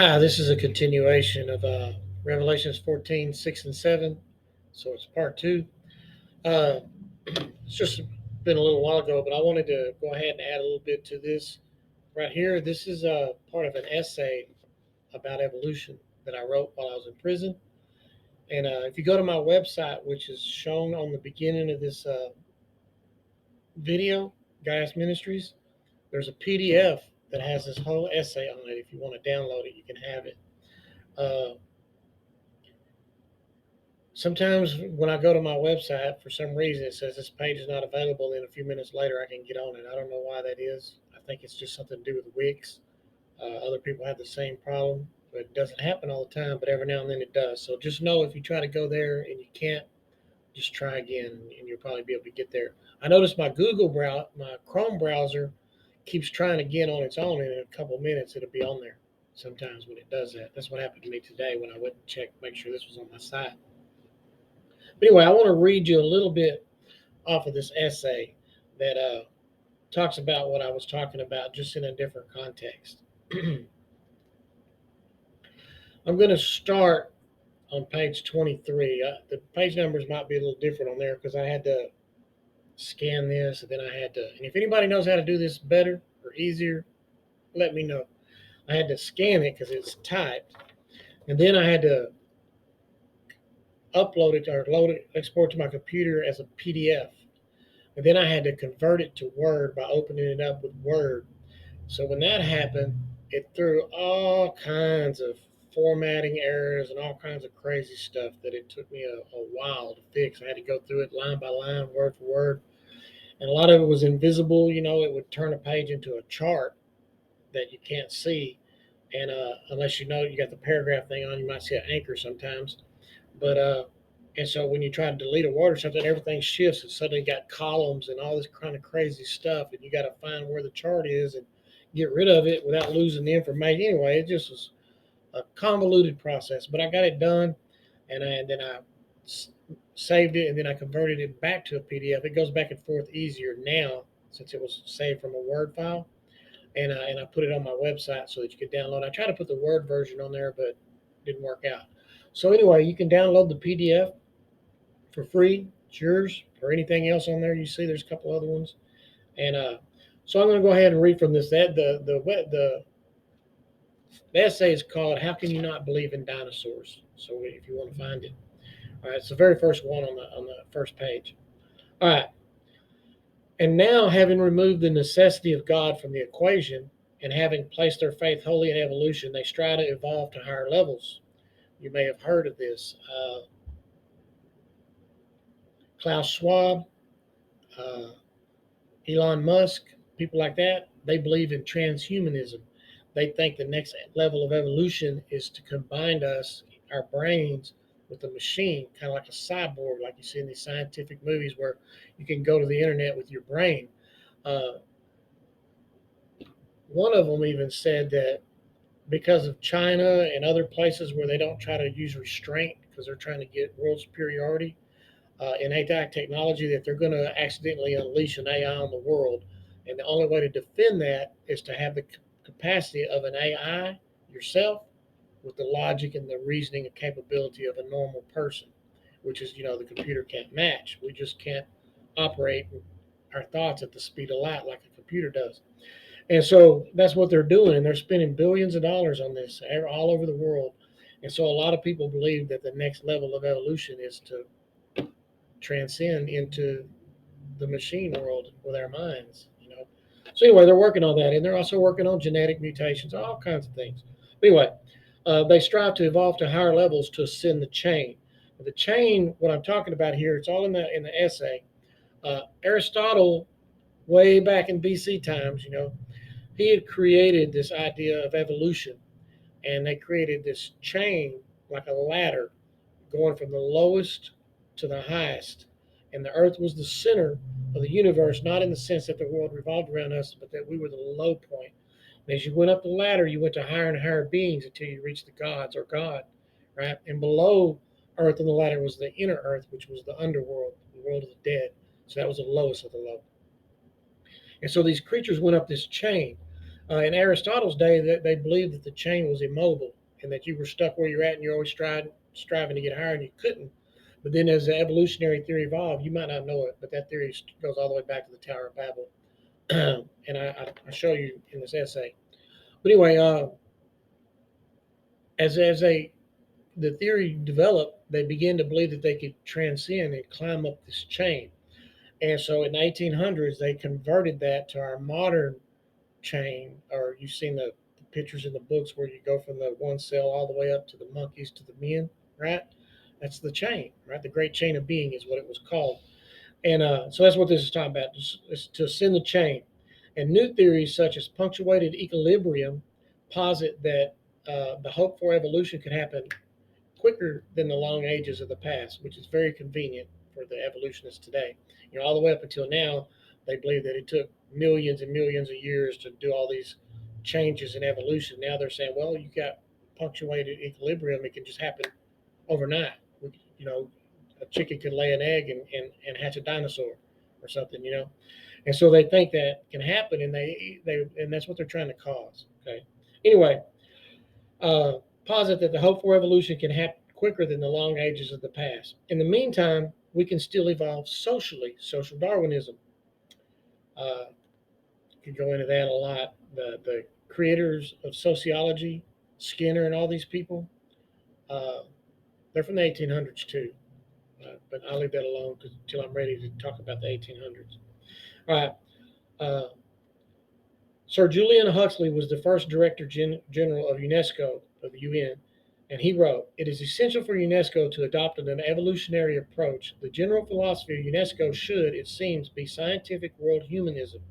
Hi, this is a continuation of Revelations 14, 6, and 7. So it's part two. Uh, it's just been a little while ago, but I wanted to go ahead and add a little bit to this right here. This is part of an essay about evolution that I wrote while I was in prison. And if you go to my website, which is shown on the beginning of this video, Gaius Ministries, there's a PDF that has this whole essay on it. If you want to download it, you can have it. Uh, Sometimes when I go to my website, for some reason it says this page is not available. And a few minutes later, I can get on it. I don't know why that is. I think it's just something to do with Wix. Other people have the same problem, but it doesn't happen all the time. But every now and then it does. So just know if you try to go there and you can't, just try again, and you'll probably be able to get there. I noticed my Chrome browser, keeps trying again on its own, and in a couple of minutes it'll be on there. Sometimes when it does that, that's what happened to me today when I went and checked, make sure this was on my site. But anyway, I want to read you a little bit off of this essay that talks about what I was talking about, just in a different context. I'm going to start on page 23. The page numbers might be a little different on there because I had to scan this, and then I had to. And if anybody knows how to do this better or easier, let me know. I had to scan it because it's typed, and then I had to upload it or load it, export to my computer as a PDF. And then I had to convert it to Word by opening it up with Word. So when that happened, it threw all kinds of formatting errors and all kinds of crazy stuff that it took me a while to fix. I had to go through it line by line, word for word. And a lot of it was invisible. It would turn a page into a chart that you can't see. And unless you know you got the paragraph thing on, you might see an anchor sometimes. But and so when you try to delete a word or something, everything shifts and suddenly you got columns and all this kind of crazy stuff, and you got to find where the chart is and get rid of it without losing the information. Anyway, it just was a convoluted process, but I got it done, and then I saved it, and then I converted it back to a PDF. It goes back and forth easier now since it was saved from a Word file, and I put it on my website so that you could download. I tried to put the Word version on there, but it didn't work out. So anyway, you can download the PDF for free. It's yours. Or anything else on there you see. There's a couple other ones, and so I'm going to go ahead and read from this. That the essay is called "How Can You Not Believe in Dinosaurs?" So if you want to find it, all right, it's the very first one on the first page. All right, and now having removed the necessity of God from the equation and having placed their faith wholly in evolution, they strive to evolve to higher levels. You may have heard of this. Klaus Schwab, uh, Elon Musk, people like that, they believe in transhumanism. They think the next level of evolution is to combine our brains, with a machine, kind of like a cyborg, like you see in these scientific movies where you can go to the internet with your brain. Uh, One of them even said that because of China and other places where they don't try to use restraint because they're trying to get world superiority, in AI technology, that they're going to accidentally unleash an AI on the world. And the only way to defend that is to have the capacity of an AI yourself with the logic and the reasoning and capability of a normal person, which is, the computer can't match. We just can't operate our thoughts at the speed of light like a computer does. And so that's what they're doing. And they're spending billions of dollars on this all over the world. And so a lot of people believe that the next level of evolution is to transcend into the machine world with our minds. So anyway, they're working on that, and they're also working on genetic mutations, all kinds of things. But anyway, they strive to evolve to higher levels to ascend the chain. The chain, what I'm talking about here, it's all in the essay. Aristotle, way back in BC times, he had created this idea of evolution, and they created this chain like a ladder going from the lowest to the highest. And the earth was the center of the universe, not in the sense that the world revolved around us, but that we were the low point. And as you went up the ladder, you went to higher and higher beings until you reached the gods or God, right? And below earth on the ladder was the inner earth, which was the underworld, the world of the dead. So that was the lowest of the low. And so these creatures went up this chain. In Aristotle's day, they believed that the chain was immobile and that you were stuck where you're at and you're always striving to get higher and you couldn't. But then as the evolutionary theory evolved, you might not know it, but that theory goes all the way back to the Tower of Babel. And I show you in this essay. But anyway, as the theory developed, they began to believe that they could transcend and climb up this chain. And so in the 1800s, they converted that to our modern chain, or you've seen the pictures in the books where you go from the one cell all the way up to the monkeys to the men, right? That's the chain, right? The great chain of being is what it was called. And so that's what this is talking about, is to ascend the chain. And new theories such as punctuated equilibrium posit that the hope for evolution could happen quicker than the long ages of the past, which is very convenient for the evolutionists today. You know, all the way up until now, they believe that it took millions and millions of years to do all these changes in evolution. Now they're saying, well, you got punctuated equilibrium; it can just happen overnight. You know, a chicken could lay an egg and hatch a dinosaur or something. You know, and so they think that can happen, and and that's what they're trying to cause. Okay. Anyway, uh, posit that the hope for evolution can happen quicker than the long ages of the past. In the meantime, we can still evolve socially, social Darwinism. Uh, could go into that a lot. The creators of sociology, Skinner and all these people, uh, they're from the 1800s too. But I'll leave that alone until I'm ready to talk about the 1800s. All right. Uh, Sir Julian Huxley was the first Director General of UNESCO, of the UN, and he wrote, "It is essential for UNESCO to adopt an evolutionary approach. The general philosophy of UNESCO should, it seems, be scientific world humanism,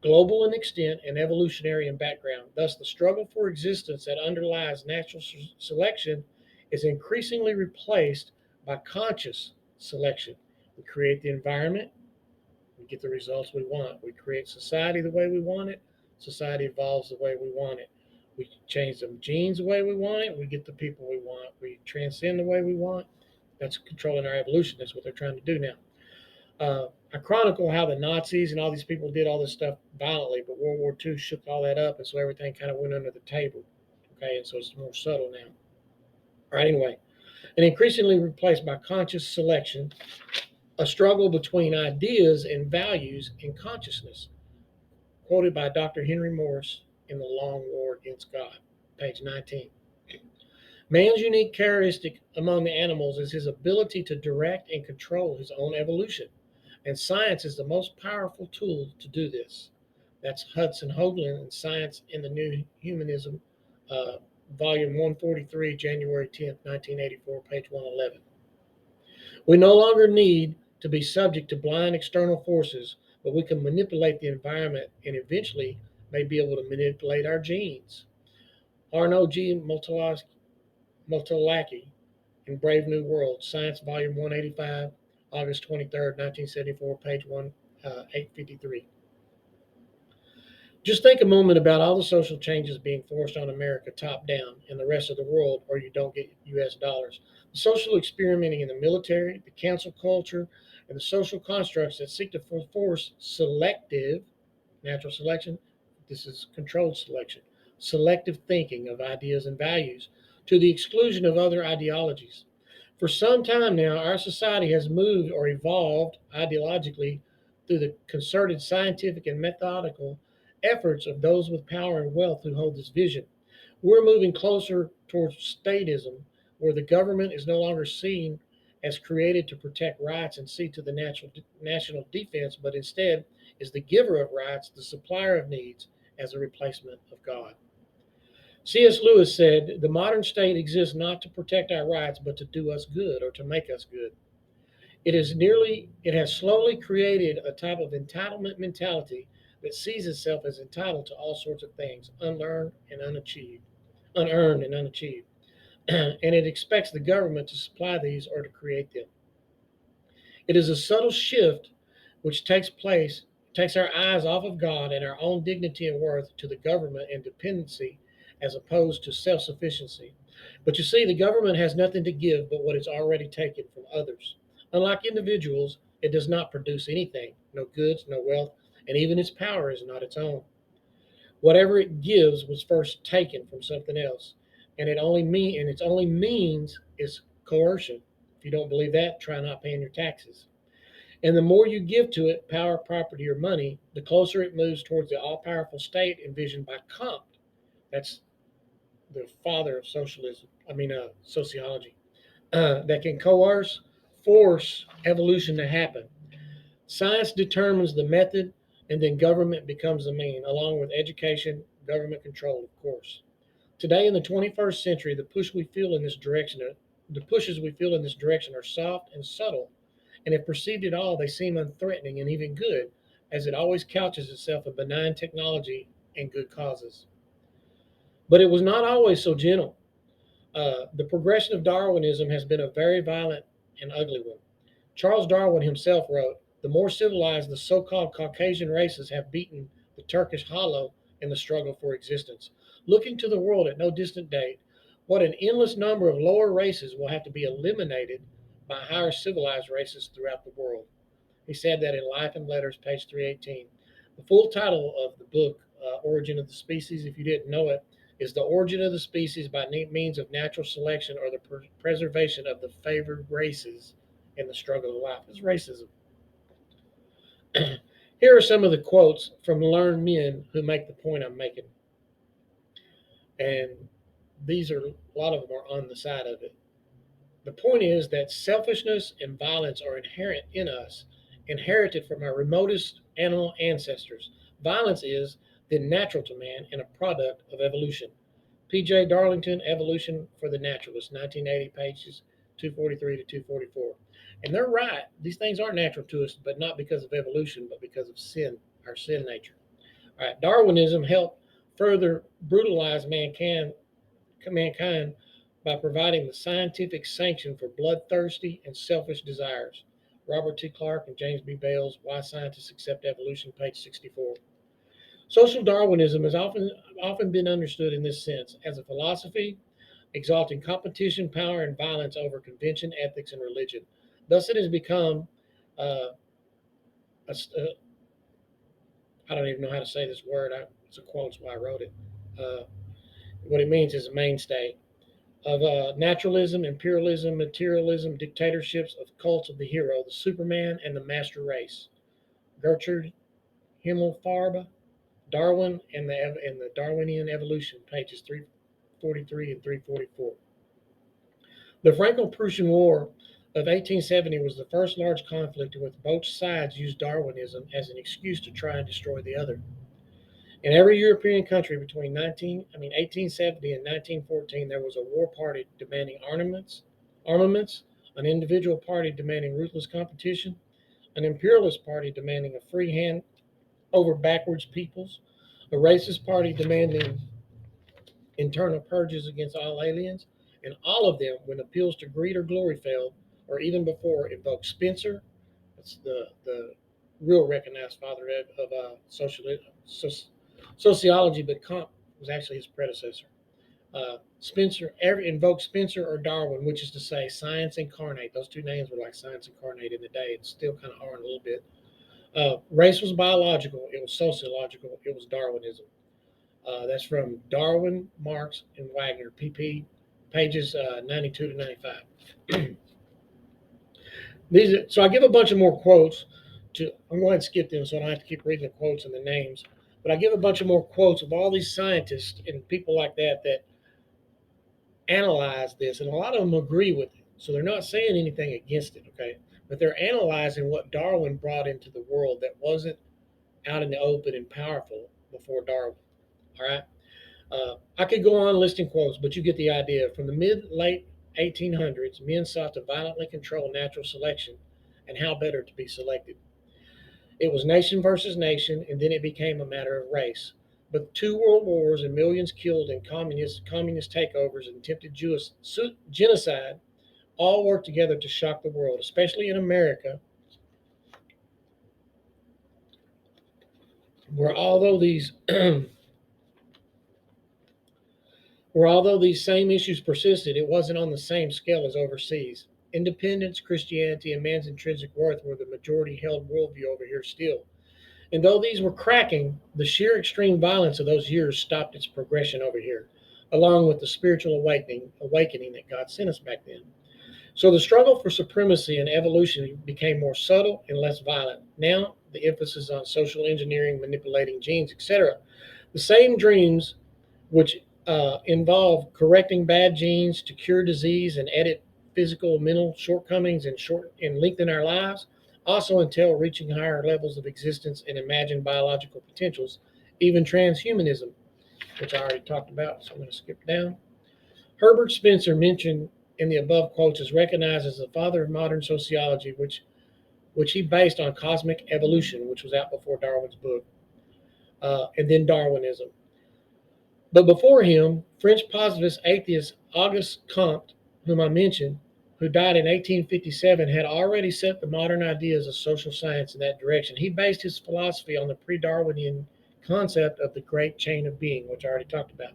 global in extent and evolutionary in background. Thus, the struggle for existence that underlies natural selection is increasingly replaced by conscious selection. We create the environment, we get the results we want. We create society the way we want it. Society evolves the way we want it. We change the genes the way we want it. We get the people we want. We transcend the way we want. That's controlling our evolution. That's what they're trying to do now. I chronicle how the Nazis and all these people did all this stuff violently, but World War II shook all that up, and so everything kind of went under the table. Okay, and so it's more subtle now. All right, anyway, and increasingly replaced by conscious selection, a struggle between ideas and values in consciousness, quoted by Dr. Henry Morris in The Long War Against God, page 19. Man's unique characteristic among the animals is his ability to direct and control his own evolution, and science is the most powerful tool to do this. That's Hudson Hoagland and Science in the New Humanism, uh, volume 143, January 10th, 1984, page 111. We no longer need to be subject to blind external forces, but we can manipulate the environment and eventually may be able to manipulate our genes. Arno G. Motolaki in Brave New World, Science, Volume 185, August 23rd, 1974, page 853. Just think a moment about all the social changes being forced on America top down and the rest of the world, or you don't get US dollars. The social experimenting in the military, the cancel culture, and the social constructs that seek to force selective natural selection, this is controlled selection, selective thinking of ideas and values to the exclusion of other ideologies. For some time now, our society has moved or evolved ideologically through the concerted scientific and methodical efforts of those with power and wealth who hold this vision. We're moving closer towards statism, where the government is no longer seen as created to protect rights and see to the national defense, but instead is the giver of rights, the supplier of needs, as a replacement of God. C.S. Lewis said, "The modern state exists not to protect our rights, but to do us good or to make us good. It has slowly created a type of entitlement mentality that sees itself as entitled to all sorts of things, unearned and unachieved. And it expects the government to supply these or to create them. It is a subtle shift which takes our eyes off of God and our own dignity and worth to the government and dependency as opposed to self sufficiency. But you see, the government has nothing to give but what it's already taken from others. Unlike individuals, it does not produce anything, no goods, no wealth, and even its power is not its own. Whatever it gives was first taken from something else, and its only means is coercion. If you don't believe that, try not paying your taxes. And the more you give to it, power, property, or money, the closer it moves towards the all-powerful state envisioned by Comte. That's the father of sociology. That can coerce, force evolution to happen. Science determines the method, and then government becomes the mean, along with education, government control, of course. Today, in the 21st century, the pushes we feel in this direction are soft and subtle, and if perceived at all, they seem unthreatening and even good, as it always couches itself in benign technology and good causes. But it was not always so gentle. The progression of Darwinism has been a very violent and ugly one. Charles Darwin himself wrote, "The more civilized the so called Caucasian races have beaten the Turkish hollow in the struggle for existence. Looking to the world at no distant date, what an endless number of lower races will have to be eliminated by higher civilized races throughout the world." He said that in Life and Letters, page 318. The full title of the book, Origin of the Species, if you didn't know it, is The Origin of the Species by Means of Natural Selection or the Preservation of the Favored Races in the Struggle of Life. It's racism. Here are some of the quotes from learned men who make the point I'm making. And a lot of them are on the side of it. The point is that selfishness and violence are inherent in us, inherited from our remotest animal ancestors. Violence is then natural to man and a product of evolution. P.J. Darlington, Evolution for the Naturalist, 1980, pages 243 to 244. And they're right. These things are natural to us, but not because of evolution, but because of sin, our sin nature. All right, Darwinism helped further brutalize mankind by providing the scientific sanction for bloodthirsty and selfish desires. Robert T. Clark and James B. Bales, Why Scientists Accept Evolution, page 64. Social Darwinism has often been understood in this sense as a philosophy exalting competition, power, and violence over convention, ethics, and religion. Thus, it has become uh, a, I don't even know how to say this word. It's a quote, so I wrote it. Uh, what it means is a mainstay of naturalism, imperialism, materialism, dictatorships, of cults of the hero, the Superman, and the master race. Gertrude Himmelfarb, Darwin and the Darwinian Evolution, pages 343 and 344. The Franco-Prussian War of 1870 was the first large conflict in which both sides used Darwinism as an excuse to try and destroy the other. In every European country between 1870 and 1914, there was a war party demanding armaments, an individual party demanding ruthless competition, an imperialist party demanding a free hand over backwards peoples, a racist party demanding internal purges against all aliens, and all of them, when appeals to greed or glory failed, or even before, invoked Spencer. That's the real recognized father of sociology, but Comte was actually his predecessor. Spencer invoked Spencer or Darwin, which is to say science incarnate. Those two names were like science incarnate in the day, and still kind of are in a little bit. Race was biological, it was sociological, it was Darwinism. That's from Darwin, Marx, and Wagner, pp. pages 92 to 95. So I give a bunch of more quotes. I'm going to skip them so I don't have to keep reading the quotes and the names. But I give a bunch of more quotes of all these scientists and people like that analyze this, and a lot of them agree with it. So they're not saying anything against it, okay? But they're analyzing what Darwin brought into the world that wasn't out in the open and powerful before Darwin. All right. I could go on listing quotes, but you get the idea. From the mid late 1800s, men sought to violently control natural selection and how better to be selected. It was nation versus nation, and then it became a matter of race. But two world wars and millions killed in communist takeovers and attempted Jewish genocide all worked together to shock the world, especially in America, where although these same issues persisted, it wasn't on the same scale as overseas. Independence, Christianity, and man's intrinsic worth were the majority held worldview over here still. And though these were cracking, the sheer extreme violence of those years stopped its progression over here, along with the spiritual awakening that God sent us back then. So the struggle for supremacy and evolution became more subtle and less violent. Now the emphasis on social engineering, manipulating genes, etc. The same dreams which involve correcting bad genes to cure disease and edit physical and mental shortcomings and lengthen our lives, also entail reaching higher levels of existence and imagined biological potentials, even transhumanism, which I already talked about, so I'm going to skip down. Herbert Spencer, mentioned in the above quotes, is recognized as the father of modern sociology, which he based on cosmic evolution, which was out before Darwin's book, and then Darwinism. But before him, French positivist atheist Auguste Comte, whom I mentioned, who died in 1857, had already set the modern ideas of social science in that direction. He based his philosophy on the pre Darwinian concept of the great chain of being, which I already talked about.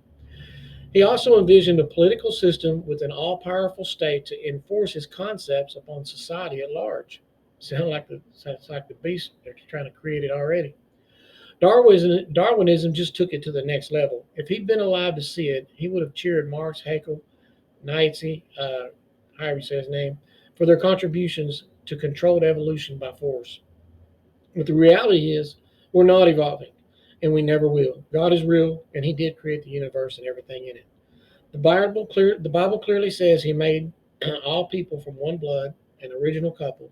He also envisioned a political system with an all powerful state to enforce his concepts upon society at large. Sounds like the beast they're trying to create it already. Darwinism just took it to the next level. If he'd been alive to see it, he would have cheered Marx, Haeckel, Nietzsche, however you say his name, for their contributions to controlled evolution by force. But the reality is, we're not evolving, and we never will. God is real, and He did create the universe and everything in it. The Bible clearly says He made all people from one blood, an original couple,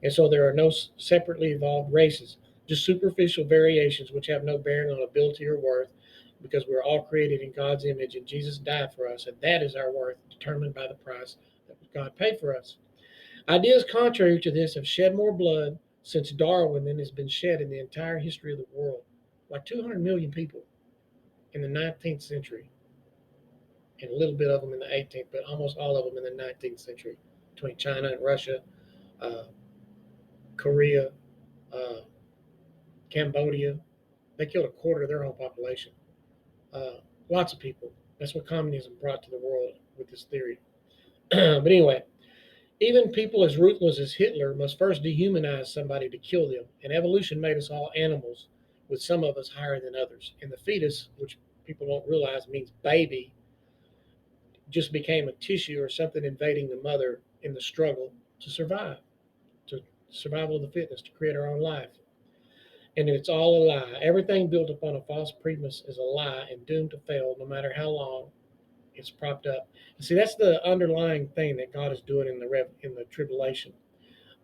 and so there are no separately evolved races, just superficial variations which have no bearing on ability or worth, because we're all created in God's image, and Jesus died for us, and that is our worth, determined by the price that God paid for us. Ideas contrary to this have shed more blood since Darwin than has been shed in the entire history of the world. Like 200 million people in the 19th century, and a little bit of them in the 18th, but almost all of them in the 19th century, between China and Russia, uh, Korea, uh, Cambodia. They killed a quarter of their own population. Lots of people. That's what communism brought to the world with this theory. But anyway, even people as ruthless as Hitler must first dehumanize somebody to kill them. And evolution made us all animals, with some of us higher than others. And the fetus, which people don't realize means baby, just became a tissue or something invading the mother in the struggle to survive, to survival of the fittest, to create our own life. And it's all a lie. Everything built upon a false premise is a lie and doomed to fail no matter how long it's propped up. And see, that's the underlying thing that God is doing in the tribulation.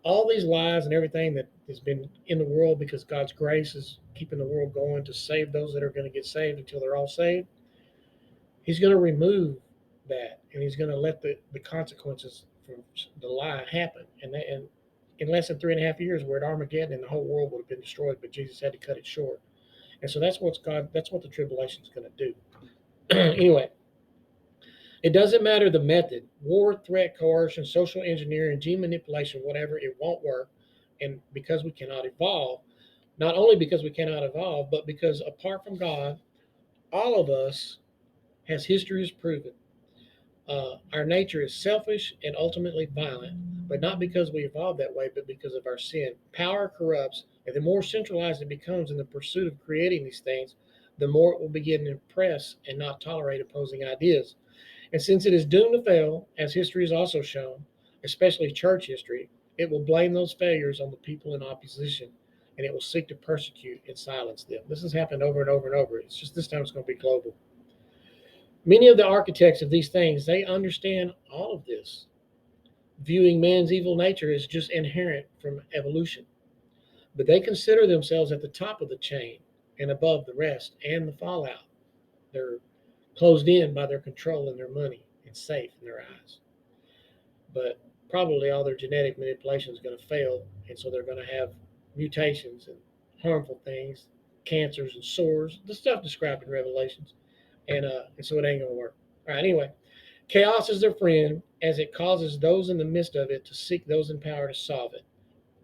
All these lies and everything that has been in the world, because God's grace is keeping the world going to save those that are going to get saved until they're all saved. He's going to remove that, and He's going to let the consequences from the lie happen. And in less than 3.5 years, we're at Armageddon, and the whole world would have been destroyed, but Jesus had to cut it short. And so that's what the tribulation is going to do. Anyway, it doesn't matter the method: war, threat, coercion, social engineering, gene manipulation, whatever, it won't work. And because we cannot evolve, not only because we cannot evolve, but because apart from God, all of us, as history has proven, our nature is selfish and ultimately violent, but not because we evolved that way, but because of our sin. Power corrupts, and the more centralized it becomes in the pursuit of creating these things, the more it will begin to impress and not tolerate opposing ideas. And since it is doomed to fail, as history has also shown, especially church history, it will blame those failures on the people in opposition, and it will seek to persecute and silence them. This has happened over and over and over. It's just this time it's going to be global. Many of the architects of these things, they understand all of this, viewing man's evil nature as just inherent from evolution. But they consider themselves at the top of the chain and above the rest and the fallout. They're closed in by their control and their money and safe in their eyes. But probably all their genetic manipulation is going to fail, and so they're going to have mutations and harmful things, cancers and sores, the stuff described in Revelations, and so it ain't going to work. All right, anyway, chaos is their friend, as it causes those in the midst of it to seek those in power to solve it,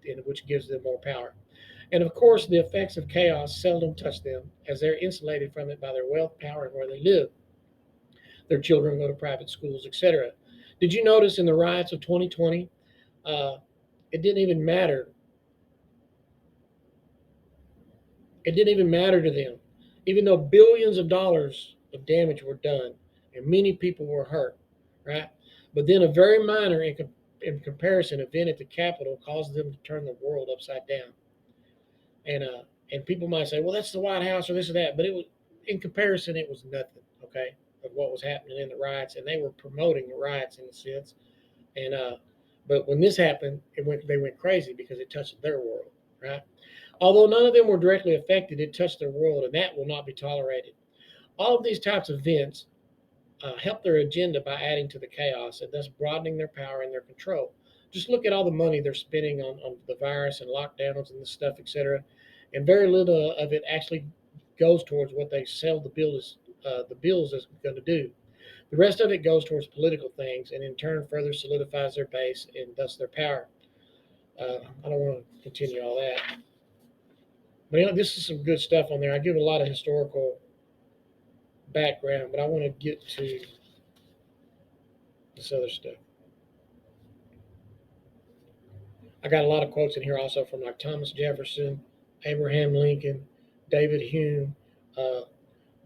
and which gives them more power. And of course, the effects of chaos seldom touch them, as they're insulated from it by their wealth, power, and where they live. Their children go to private schools, etc. Did you notice in the riots of 2020, uh, it didn't even matter It didn't even matter to them, even though billions of dollars of damage were done and many people were hurt, right? But then a very minor, in comparison, event at the Capitol caused them to turn the world upside down. And people might say, well, that's the White House or this or that, but it was, in comparison, it was nothing, okay, of what was happening in the riots, and they were promoting the riots in a sense. And but when this happened, they went crazy because it touched their world, right? Although none of them were directly affected, it touched their world, and that will not be tolerated. All of these types of events help their agenda by adding to the chaos and thus broadening their power and their control. Just look at all the money they're spending on the virus and lockdowns and this stuff, etc. And very little of it actually goes towards what they sell the bills is going to do. The rest of it goes towards political things, and in turn further solidifies their base and thus their power. I don't want to continue all that, but this is some good stuff on there. I give a lot of historical background, but I want to get to this other stuff. I got a lot of quotes in here also from like Thomas Jefferson, Abraham Lincoln, David Hume, uh,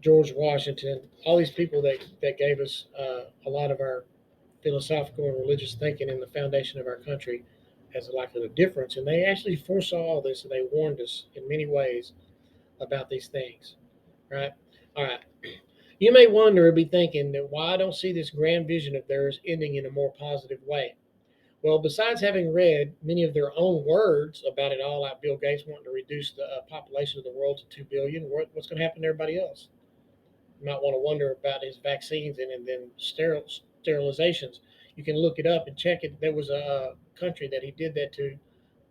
George Washington, all these people that gave us a lot of our philosophical and religious thinking in the foundation of our country as like a difference. And they actually foresaw all this and they warned us in many ways about these things, right? All right. You may wonder or be thinking that why I don't see this grand vision of theirs ending in a more positive way. Well, besides having read many of their own words about it all, like Bill Gates wanting to reduce the population of the world to 2 billion, what's going to happen to everybody else? You might want to wonder about his vaccines and then sterilizations. You can look it up and check it. There was a country that he did that to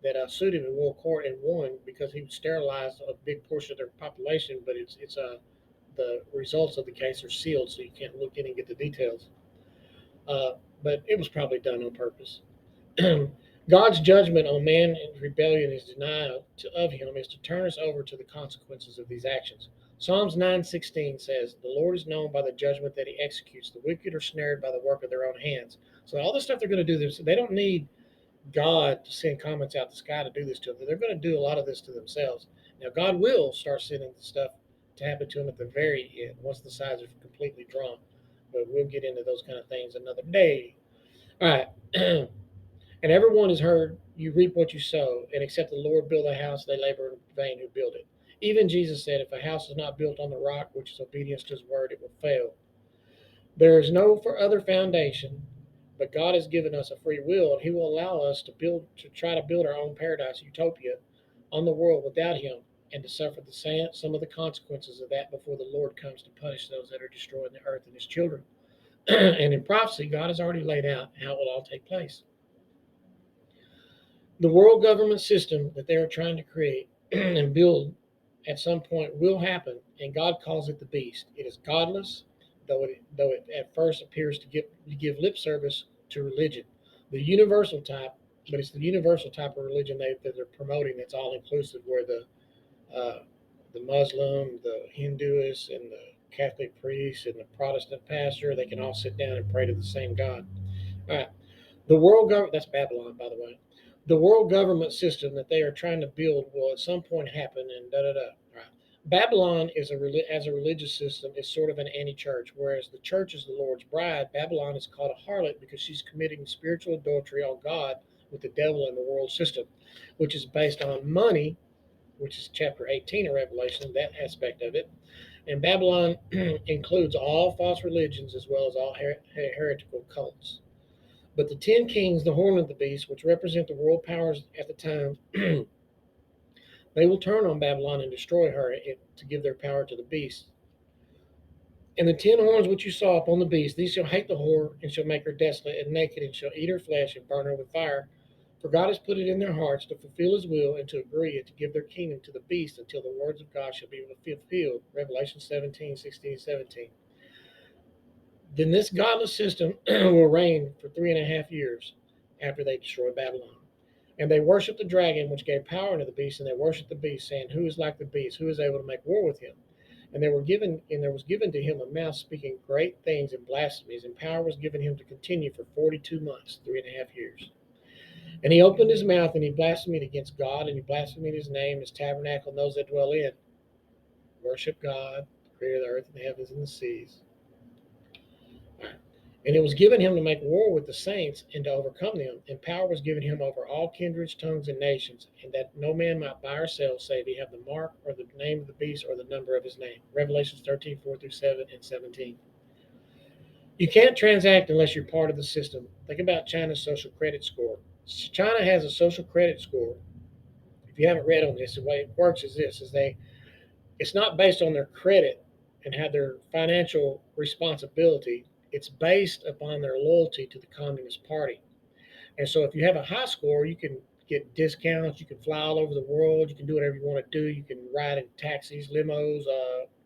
that sued him in world court and won because he sterilized a big portion of their population, but it's the results of the case are sealed, so you can't look in and get the details. But it was probably done on purpose. God's judgment on man's rebellion and his denial of him is to turn us over to the consequences of these actions. Psalms 9:16 says, "The Lord is known by the judgment that he executes. The wicked are snared by the work of their own hands." So all the stuff they're going to do, they don't need God to send comets out the sky to do this to them. They're going to do a lot of this to themselves. Now, God will start sending stuff to happen to them at the very end once the sides are completely drawn. But we'll get into those kind of things another day. All right. And everyone has heard, you reap what you sow, and except the Lord build a house, they labor in vain who build it. Even Jesus said, if a house is not built on the rock, which is obedience to his word, it will fail. There is no for other foundation, but God has given us a free will, and he will allow us to try to build our own paradise, utopia, on the world without him, and to suffer some of the consequences of that before the Lord comes to punish those that are destroying the earth and his children. And in prophecy, God has already laid out how it will all take place. The world government system that they are trying to create and build at some point will happen, and God calls it the beast. It is godless, though it at first appears to give lip service to religion, the universal type, but it's the universal type of religion that they're promoting that's all inclusive, where uh, the Muslim, the Hinduist, and the Catholic priest and the Protestant pastor, they can all sit down and pray to the same God. All right. The world government, that's Babylon, by the way. The world government system that they are trying to build will at some point happen, and da da da. Right. Babylon as a religious system is sort of an anti-church, whereas the church is the Lord's bride. Babylon is called a harlot because she's committing spiritual adultery on God with the devil and the world system, which is based on money, which is chapter 18 of Revelation, that aspect of it. And Babylon includes all false religions as well as all heretical cults. But the 10 kings, the horn of the beast, which represent the world powers at the time, they will turn on Babylon and destroy her to give their power to the beast. And the 10 horns which you saw upon the beast, these shall hate the whore, and shall make her desolate and naked, and shall eat her flesh and burn her with fire. For God has put it in their hearts to fulfill his will and to agree and to give their kingdom to the beast until the words of God shall be fulfilled. Revelation 17:16, 17. Then this godless system will reign for 3.5 years after they destroy Babylon. And they worship the dragon, which gave power unto the beast, and they worship the beast, saying, "Who is like the beast? Who is able to make war with him?" And there was given to him a mouth speaking great things and blasphemies, and power was given him to continue for 42 months, 3.5 years. And he opened his mouth, and he blasphemed against God, and he blasphemed his name, his tabernacle, and those that dwell in. worship God, the creator of the earth and the heavens and the seas. And it was given him to make war with the saints and to overcome them. And power was given him over all kindreds, tongues, and nations, and that no man might buy or sell, save he have the mark or the name of the beast or the number of his name. Revelations 13, 4 through 7 and 17. You can't transact unless you're part of the system. Think about China's social credit score. China has a social credit score. If you haven't read on this, the way it works is this: is it's not based on their credit and how their financial responsibility. It's based upon their loyalty to the Communist Party. And so if you have a high score, you can get discounts, you can fly all over the world, you can do whatever you want to do, you can ride in taxis, limos,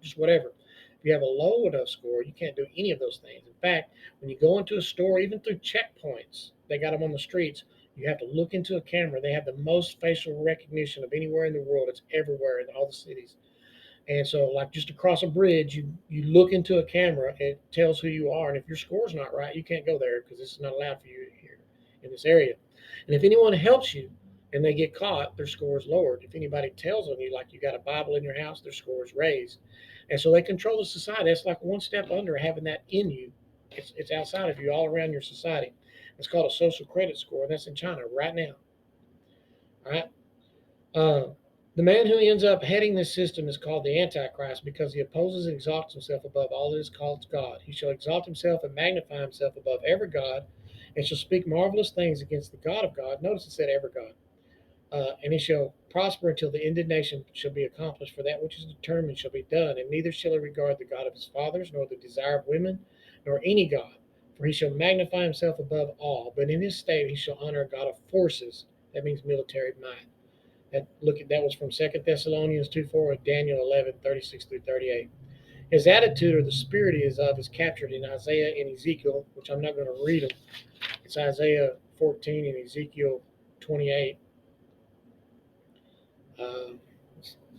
just whatever. If you have a low enough score, you can't do any of those things. In fact, when you go into a store, even through checkpoints, they got them on the streets, you have to look into a camera. They have the most facial recognition of anywhere in the world. It's everywhere in all the cities. And so, like just across a bridge, you look into a camera, it tells who you are. And if your score's not right, you can't go there because this is not allowed for you here in this area. And if anyone helps you and they get caught, their score is lowered. If anybody tells on you, like you got a Bible in your house, their score is raised. And so they control the society. That's like one step under having that in you. It's outside of you, all around your society. It's called a social credit score, and that's in China right now. All right. Uh, the man who ends up heading this system is called the Antichrist because he opposes and exalts himself above all that is called God. He shall exalt himself and magnify himself above every God and shall speak marvelous things against the God of God. Notice it said every God. And he shall prosper until the indignation shall be accomplished, for that which is determined shall be done. And neither shall he regard the God of his fathers, nor the desire of women, nor any God. For he shall magnify himself above all. But in his state he shall honor a God of forces. That means military might. That was from 2 Thessalonians 2:4 and Daniel 11:36 through 38. His attitude or the spirit he is of is captured in Isaiah and Ezekiel, which I'm not going to read them. It's Isaiah 14 and Ezekiel 28.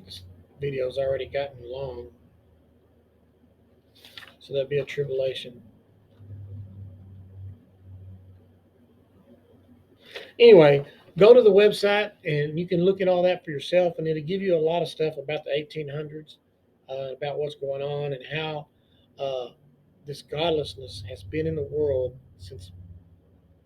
This video's already gotten long, so that'd be a tribulation. Anyway, go to the website and you can look at all that for yourself, and it'll give you a lot of stuff about the 1800s, about what's going on and how this godlessness has been in the world since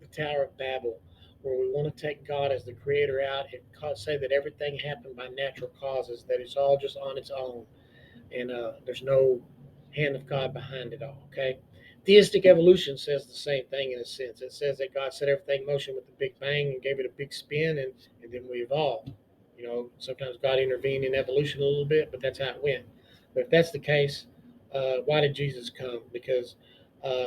the Tower of Babel, where we want to take God as the creator out and say that everything happened by natural causes, that it's all just on its own, and there's no hand of God behind it all. Okay, theistic evolution says the same thing in a sense. It says that God set everything in motion with the Big Bang and gave it a big spin, and then we evolved. You know, sometimes God intervened in evolution a little bit, but that's how it went. But if that's the case, why did Jesus come? Because uh,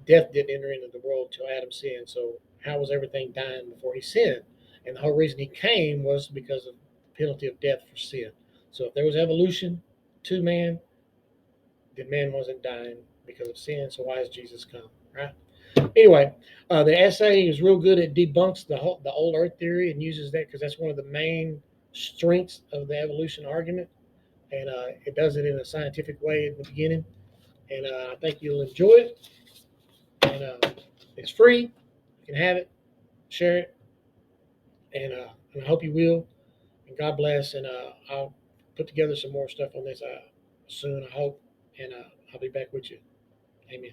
death didn't enter into the world till Adam sinned. So how was everything dying before he sinned? And the whole reason he came was because of the penalty of death for sin. So if there was evolution to man, then man wasn't dying because of sin. So why has Jesus come? Right? Anyway, the essay is real good. It debunks the old Earth theory and uses that because that's one of the main strengths of the evolution argument, and it does it in a scientific way in the beginning. And I think you'll enjoy it. And it's free. You can have it, share it, and I hope you will. And God bless. And I'll put together some more stuff on this soon, I hope. And I'll be back with you. Amen.